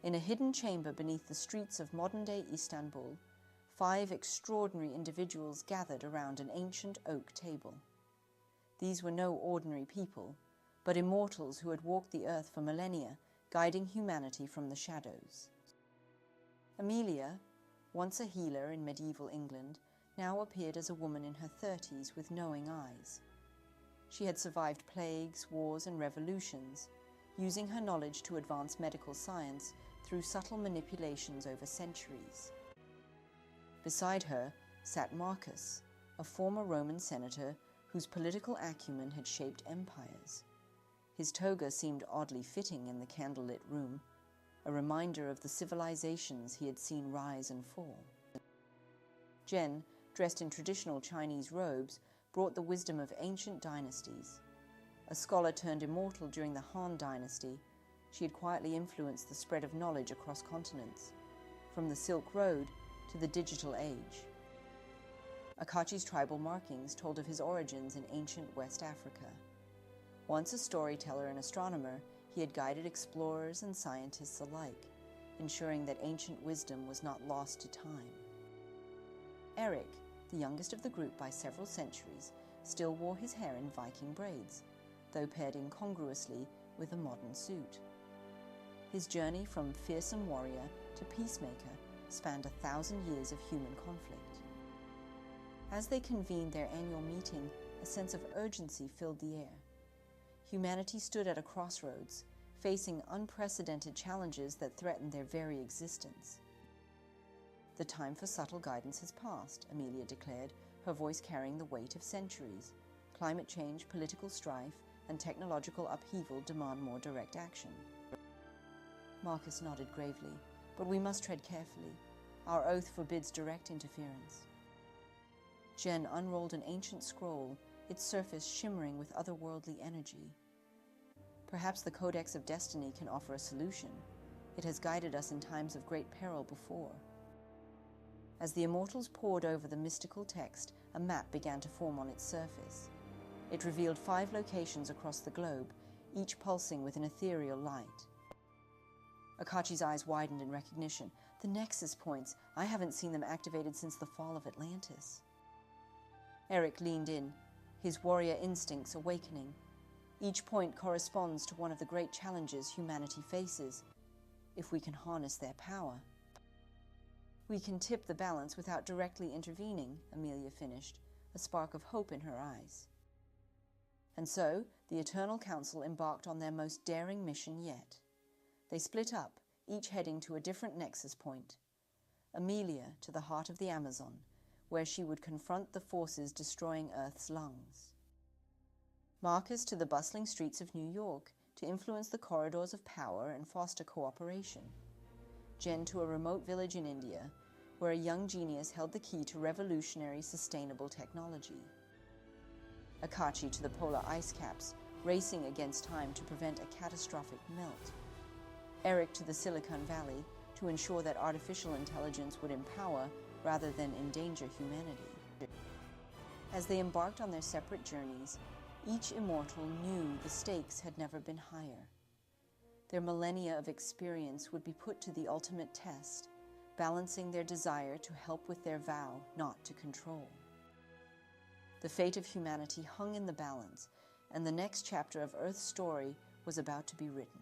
In a hidden chamber beneath the streets of modern-day Istanbul, 5 extraordinary individuals gathered around an ancient oak table. These were no ordinary people, but immortals who had walked the earth for millennia, guiding humanity from the shadows. Amelia, once a healer in medieval England, now appeared as a woman in her 30s with knowing eyes. She had survived plagues, wars, and revolutions, using her knowledge to advance medical science through subtle manipulations over centuries. Beside her sat Marcus, a former Roman senator whose political acumen had shaped empires. His toga seemed oddly fitting in the candlelit room, a reminder of the civilizations he had seen rise and fall. Jen, dressed in traditional Chinese robes, brought the wisdom of ancient dynasties. A scholar turned immortal during the Han Dynasty, she had quietly influenced the spread of knowledge across continents, from the Silk Road to the digital age. Akachi's tribal markings told of his origins in ancient West Africa. Once a storyteller and astronomer, he had guided explorers and scientists alike, ensuring that ancient wisdom was not lost to time. Eric, the youngest of the group by several centuries, still wore his hair in Viking braids, though paired incongruously with a modern suit. His journey from fearsome warrior to peacemaker spanned 1,000 years of human conflict. As they convened their annual meeting, a sense of urgency filled the air. Humanity stood at a crossroads, facing unprecedented challenges that threatened their very existence. "The time for subtle guidance has passed," Amelia declared, her voice carrying the weight of centuries. "Climate change, political strife, and technological upheaval demand more direct action." Marcus nodded gravely. "But we must tread carefully. Our oath forbids direct interference." Jen unrolled an ancient scroll, its surface shimmering with otherworldly energy. "Perhaps the Codex of Destiny can offer a solution. It has guided us in times of great peril before." As the immortals pored over the mystical text, a map began to form on its surface. It revealed 5 locations across the globe, each pulsing with an ethereal light. Akachi's eyes widened in recognition. "The Nexus points! I haven't seen them activated since the fall of Atlantis." Eric leaned in, his warrior instincts awakening. "Each point corresponds to one of the great challenges humanity faces. If we can harness their power." "We can tip the balance without directly intervening," Amelia finished, a spark of hope in her eyes. And so, the Eternal Council embarked on their most daring mission yet. They split up, each heading to a different nexus point. Amelia to the heart of the Amazon, where she would confront the forces destroying Earth's lungs. Marcus to the bustling streets of New York to influence the corridors of power and foster cooperation. Jen to a remote village in India, where a young genius held the key to revolutionary, sustainable technology. Akachi to the polar ice caps, racing against time to prevent a catastrophic melt. Eric to the Silicon Valley, to ensure that artificial intelligence would empower rather than endanger humanity. As they embarked on their separate journeys, each immortal knew the stakes had never been higher. Their millennia of experience would be put to the ultimate test, balancing their desire to help with their vow not to control. The fate of humanity hung in the balance, and the next chapter of Earth's story was about to be written.